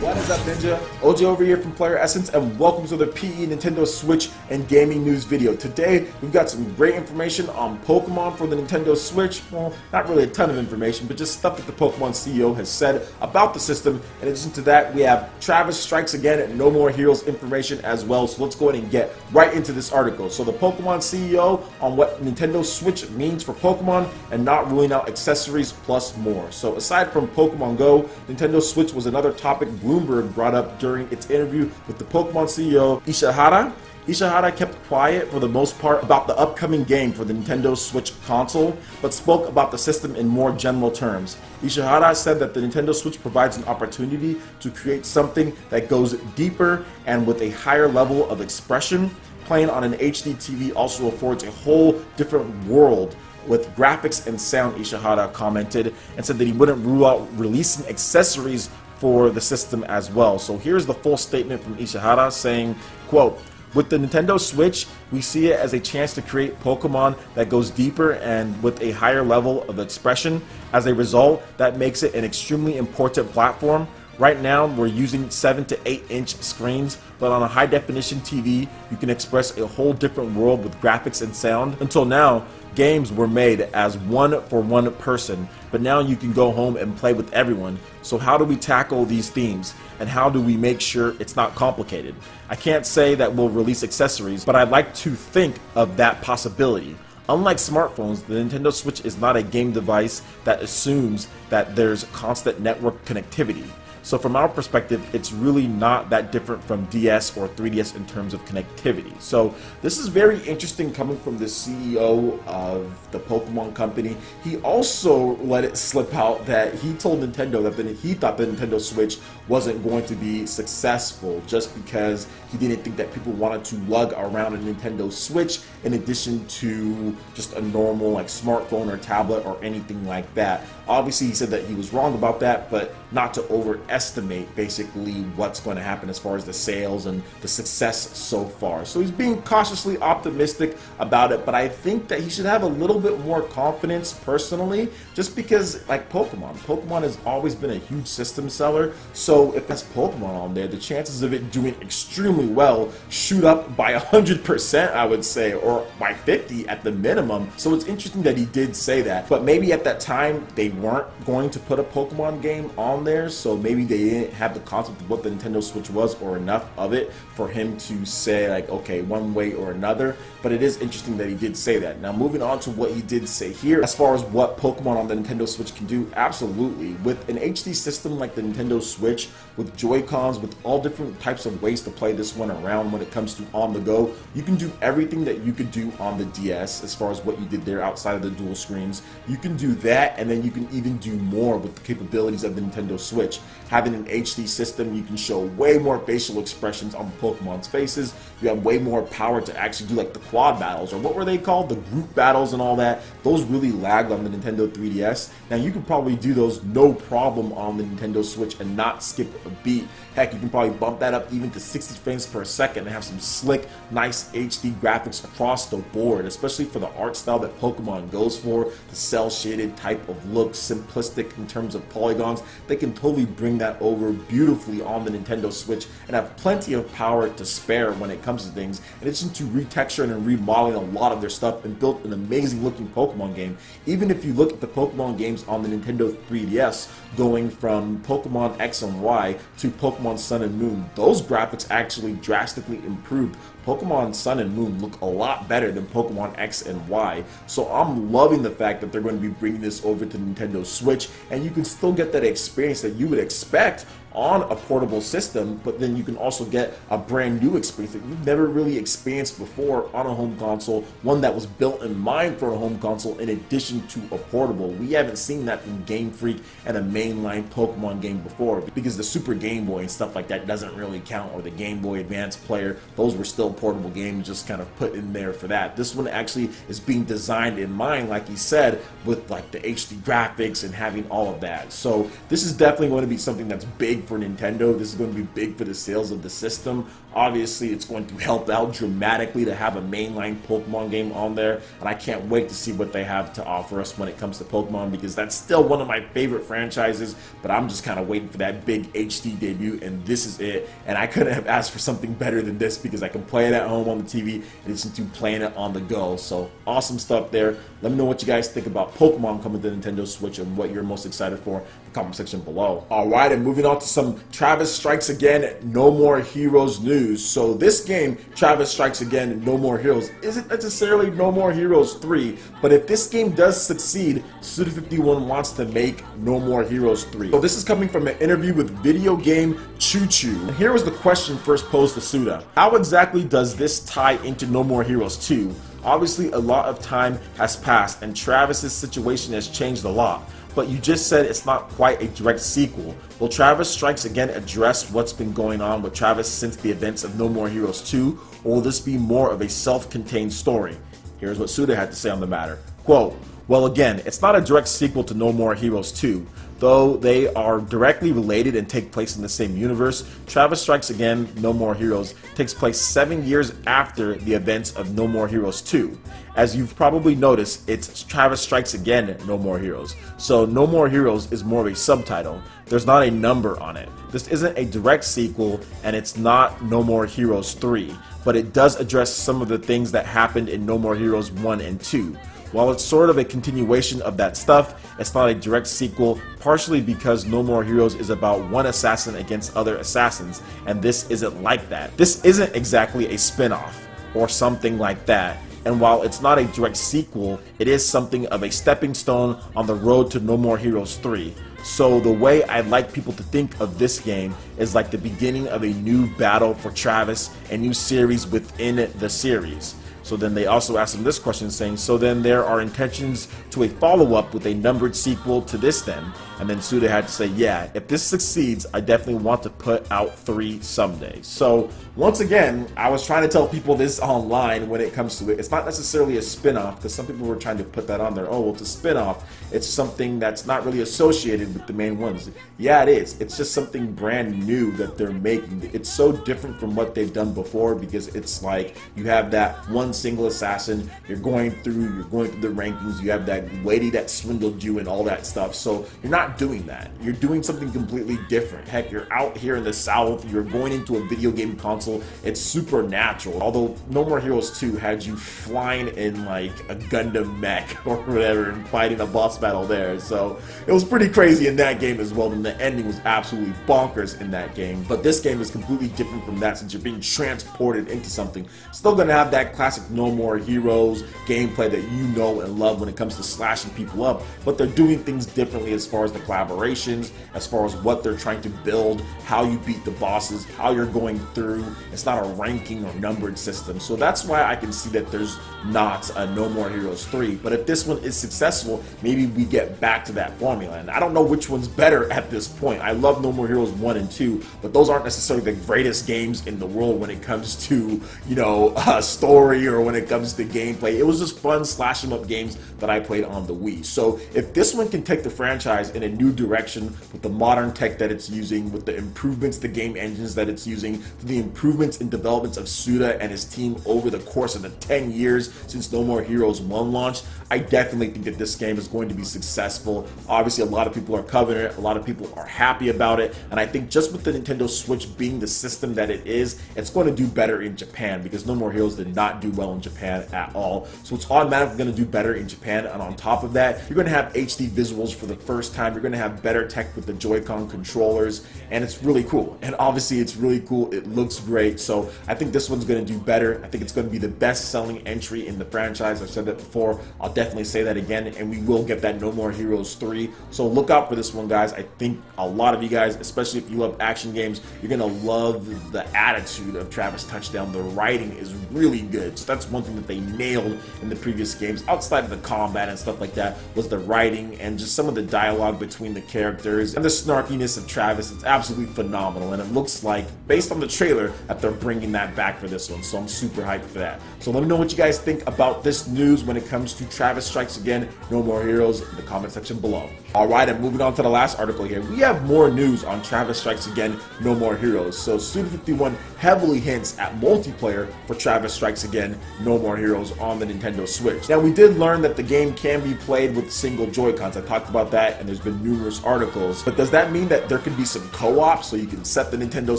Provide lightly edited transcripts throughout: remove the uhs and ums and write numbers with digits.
What is up, Ninja? OJ over here from PlayerEssence, and welcome to the PE Nintendo Switch and gaming news video. Today, we've got some great information on Pokemon for the Nintendo Switch. Well, not really a ton of information, but just stuff that the Pokemon CEO has said about the system. In addition to that, we have Travis strikes again and No More Heroes information as well. So let's go ahead and get right into this article. So the Pokemon CEO on what Nintendo Switch means for Pokemon and not ruling out accessories plus more. So aside from Pokemon Go, Nintendo Switch was another topic Bloomberg brought up during its interview with the Pokemon CEO Ishihara. Ishihara kept quiet for the most part about the upcoming game for the Nintendo Switch console, but spoke about the system in more general terms. Ishihara said that the Nintendo Switch provides an opportunity to create something that goes deeper and with a higher level of expression. Playing on an HD TV also affords a whole different world with graphics and sound, Ishihara commented, and said that he wouldn't rule out releasing accessories for the system as well. So here's the full statement from Ishihara saying, quote, "With the Nintendo Switch, we see it as a chance to create Pokemon that goes deeper and with a higher level of expression. As a result, that makes it an extremely important platform. Right now, we're using 7 to 8 inch screens, but on a high definition TV, you can express a whole different world with graphics and sound. Until now, games were made as one for one person, but now you can go home and play with everyone. So how do we tackle these themes? And how do we make sure it's not complicated? I can't say that we'll release accessories, but I'd like to think of that possibility. Unlike smartphones, the Nintendo Switch is not a game device that assumes that there's constant network connectivity. So from our perspective, it's really not that different from DS or 3DS in terms of connectivity. So this is very interesting coming from the CEO of the Pokemon company. He also let it slip out that he told Nintendo that he thought the Nintendo Switch wasn't going to be successful just because he didn't think that people wanted to lug around a Nintendo Switch in addition to just a normal like smartphone or tablet or anything like that. Obviously, he said that he was wrong about that, but not to overestimate basically what's going to happen as far as the sales and the success so far. So he's being cautiously optimistic about it, but I think that he should have a little bit more confidence personally, just because like Pokemon has always been a huge system seller. So if there's Pokemon on there, the chances of it doing extremely well shoot up by 100%, I would say, or by 50 at the minimum. So it's interesting that he did say that, but maybe at that time they weren't going to put a Pokemon game on there, so maybe they didn't have the concept of what the Nintendo Switch was or enough of it for him to say like, okay, one way or another. But it is interesting that he did say that. Now moving on to what he did say here as far as what Pokemon on the Nintendo Switch can do, absolutely. With an HD system like the Nintendo Switch, with Joy-Cons, with all different types of ways to play this one around when it comes to on the go, you can do everything that you could do on the DS as far as what you did there outside of the dual screens. You can do that, and then you can even do more with the capabilities of the Nintendo Switch. Having an HD system, you can show way more facial expressions on Pokemon's faces. You have way more power to actually do like the quad battles, or what were they called? The group battles and all that. Those really lagged on the Nintendo 3DS. Now you can probably do those no problem on the Nintendo Switch and not skip a beat. Heck, you can probably bump that up even to 60 frames per second and have some slick, nice HD graphics across the board, especially for the art style that Pokemon goes for, the cel-shaded type of look, simplistic in terms of polygons. They can totally bring that over beautifully on the Nintendo Switch and have plenty of power to spare when it comes to things, in addition to retexturing and remodeling a lot of their stuff and built an amazing looking Pokemon game. Even if you look at the Pokemon games on the Nintendo 3DS, going from Pokemon X and Y to Pokemon Sun and Moon, those graphics actually drastically improved. Pokemon Sun and Moon look a lot better than Pokemon X and Y, so I'm loving the fact that they're going to be bringing this over to Nintendo Switch, and you can still get that experience that you would expect on a portable system, but then you can also get a brand new experience that you've never really experienced before on a home console, one that was built in mind for a home console in addition to a portable. We haven't seen that from Game Freak and a mainline Pokemon game before, because the Super Game Boy and stuff like that doesn't really count, or the Game Boy Advance player, those were still portable games just kind of put in there for that. This one actually is being designed in mind, like he said, with like the HD graphics and having all of that. So this is definitely going to be something that's big big for Nintendo. This is going to be big for the sales of the system. Obviously, it's going to help out dramatically to have a mainline Pokemon game on there, and I can't wait to see what they have to offer us when it comes to Pokemon, because that's still one of my favorite franchises, but I'm just kind of waiting for that big HD debut, and this is it. And I couldn't have asked for something better than this, because I can play it at home on the TV in addition to playing it on the go. So awesome stuff there. Let me know what you guys think about Pokemon coming to Nintendo Switch and what you're most excited for in the comment section below. Alright, and moving on to some Travis Strikes Again No More Heroes news. So this game, Travis Strikes Again No More Heroes, isn't necessarily No More Heroes 3, but if this game does succeed, Suda51 wants to make No More Heroes 3. So this is coming from an interview with Video Game Choo Choo. And here was the question first posed to Suda. How exactly does this tie into No More Heroes 2? Obviously, a lot of time has passed and Travis's situation has changed a lot. But you just said it's not quite a direct sequel. Will Travis Strikes Again address what's been going on with Travis since the events of No More Heroes 2, or will this be more of a self-contained story? Here's what Suda had to say on the matter. Quote, well, again, it's not a direct sequel to No More Heroes 2. Though they are directly related and take place in the same universe, Travis Strikes Again No More Heroes takes place 7 years after the events of No More Heroes 2. As you've probably noticed, it's Travis Strikes Again No More Heroes. So No More Heroes is more of a subtitle. There's not a number on it. This isn't a direct sequel, and it's not No More Heroes 3, but it does address some of the things that happened in No More Heroes 1 and 2. While it's sort of a continuation of that stuff, it's not a direct sequel, partially because No More Heroes is about one assassin against other assassins, and this isn't like that. This isn't exactly a spin-off, or something like that, and while it's not a direct sequel, it is something of a stepping stone on the road to No More Heroes 3. So the way I'd like people to think of this game is like the beginning of a new battle for Travis, a new series within the series. So then they also asked him this question saying, so then there are intentions to a follow-up with a numbered sequel to this then? And then Suda had to say, yeah, if this succeeds, I definitely want to put out 3 someday. So once again, I was trying to tell people this online when it comes to it. It's not necessarily a spin-off, because some people were trying to put that on there. Oh, well, it's a spin-off. It's something that's not really associated with the main ones. Yeah, it is. It's just something brand new that they're making. It's so different from what they've done before, because it's like you have that one single assassin, you're going through the rankings, you have that lady that swindled you and all that stuff. So you're not doing that. You're doing something completely different. Heck, you're out here in the South, you're going into a video game console. It's supernatural. Although No More Heroes 2 had you flying in like a Gundam mech or whatever and fighting a boss battle there. So it was pretty crazy in that game as well, and the ending was absolutely bonkers in that game. But this game is completely different from that, since you're being transported into something. Still gonna have that classic No More Heroes gameplay that you know and love when it comes to slashing people up, but they're doing things differently as far as the collaborations, as far as what they're trying to build, how you beat the bosses, how you're going through. It's not a ranking or numbered system. So that's why I can see that there's not a No More Heroes 3. But if this one is successful, maybe we get back to that formula. And I don't know which one's better at this point. I love No More Heroes 1 and 2, but those aren't necessarily the greatest games in the world when it comes to, you know, story or when it comes to gameplay. It was just fun slash 'em up games that I played on the Wii. So if this one can take the franchise in a new direction with the modern tech that it's using, with the improvements, the game engines that it's using, the improvements in developments of Suda and his team over the course of the 10 years since No More Heroes 1 launched, I definitely think that this game is going to be successful. Obviously, a lot of people are covering it, a lot of people are happy about it, and I think just with the Nintendo Switch being the system that it is, it's going to do better in Japan, because No More Heroes did not do well in Japan at all. So it's automatically going to do better in Japan, and on top of that, you're going to have HD visuals for the first time. You're going to have better tech with the Joy-Con controllers, and it's really cool. And obviously, it's really cool. It looks great. So I think this one's going to do better. I think it's going to be the best-selling entry in the franchise. I've said that before. I'll definitely say that again, and we will get that No More Heroes 3. So look out for this one, guys. I think a lot of you guys, especially if you love action games, you're going to love the attitude of Travis Touchdown. The writing is really good. So that's one thing that they nailed in the previous games, outside of the combat and stuff like that, was the writing and just some of the dialogue between the characters and the snarkiness of Travis. It's absolutely phenomenal, and it looks like, based on the trailer, that they're bringing that back for this one, so I'm super hyped for that. So let me know what you guys think about this news when it comes to Travis Strikes Again, No More Heroes in the comment section below. Alright, and moving on to the last article here, we have more news on Travis Strikes Again, No More Heroes. So Suda51 heavily hints at multiplayer for Travis Strikes Again, No More Heroes on the Nintendo Switch. Now, we did learn that the game can be played with single Joy-Cons. I talked about that, and there's been numerous articles. But does that mean that there could be some co-op, so you can set the Nintendo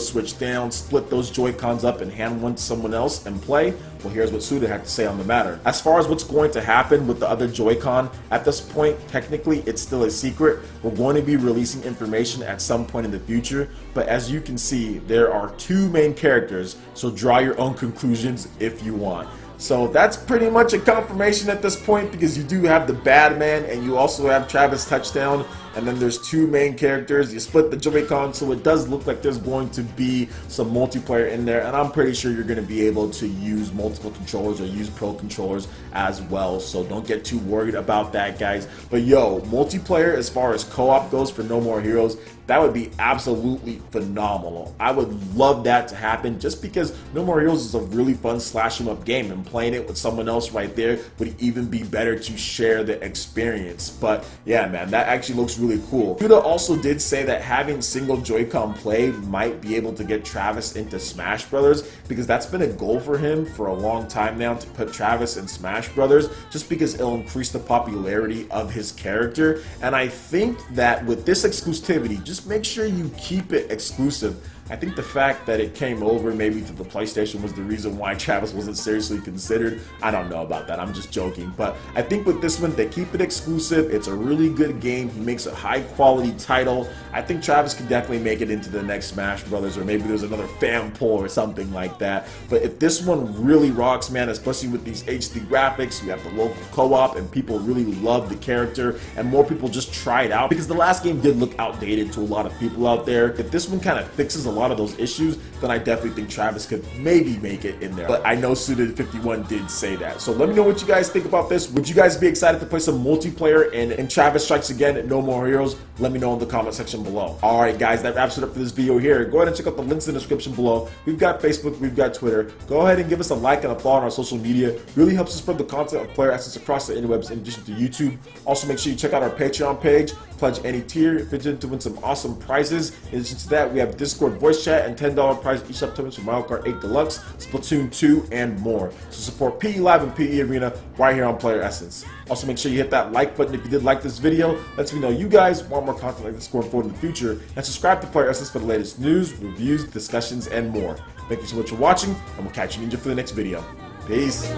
Switch down, split those Joy-Cons up, and hand one to someone else and play? Well, here's what Suda had to say on the matter. As far as what's going to happen with the other Joy-Con, at this point, technically, it's still a secret. We're going to be releasing information at some point in the future, but as you can see, there are two main characters, so draw your own conclusions if you want. So that's pretty much a confirmation at this point, because you do have the bad man and you also have Travis Touchdown, and then there's two main characters. You split the Joy-Con, so it does look like there's going to be some multiplayer in there, and I'm pretty sure you're going to be able to use multiple controllers or use pro controllers as well, so don't get too worried about that, guys. But yo, multiplayer as far as co-op goes for No More Heroes, that would be absolutely phenomenal. I would love that to happen, just because No More Heroes is a really fun slash 'em up game, and playing it with someone else right there would even be better to share the experience. But yeah, man, that actually looks really cool. Suda also did say that having single Joy-Con play might be able to get Travis into Smash Brothers, because that's been a goal for him for a long time now, to put Travis in Smash Brothers, just because it'll increase the popularity of his character. And I think that with this exclusivity, just make sure you keep it exclusive. I think the fact that it came over maybe to the PlayStation was the reason why Travis wasn't seriously considered. I don't know about that, I'm just joking. But I think with this one, they keep it exclusive. It's a really good game. He makes a high quality title. I think Travis could definitely make it into the next Smash Brothers, or maybe there's another fan poll or something like that. But if this one really rocks, man, especially with these HD graphics, we have the local co-op, and people really love the character, and more people just try it out, because the last game did look outdated to a lot of people out there. If this one kind of fixes a lot of those issues, then I definitely think Travis could maybe make it in there. But I know Suda51 did say that. So let me know what you guys think about this. Would you guys be excited to play some multiplayer in Travis Strikes Again, No More Heroes? Let me know in the comment section below. Alright guys, that wraps it up for this video here. Go ahead and check out the links in the description below. We've got Facebook, we've got Twitter. Go ahead and give us a like and a follow on our social media. Really helps us spread the content of PlayerEssence across the interwebs, in addition to YouTube. Also, make sure you check out our Patreon page. Pledge any tier if you're to win some awesome prizes. In addition to that, we have Discord voice chat and $10 prize each upcoming for Mario Kart 8 Deluxe, Splatoon 2, and more. So support PE Live and PE Arena right here on PlayerEssence. Also, make sure you hit that like button if you did like this video. Lets me know you guys want more content like this going forward in the future. And subscribe to PlayerEssence for the latest news, reviews, discussions, and more. Thank you so much for watching, and we'll catch you ninja for the next video. Peace.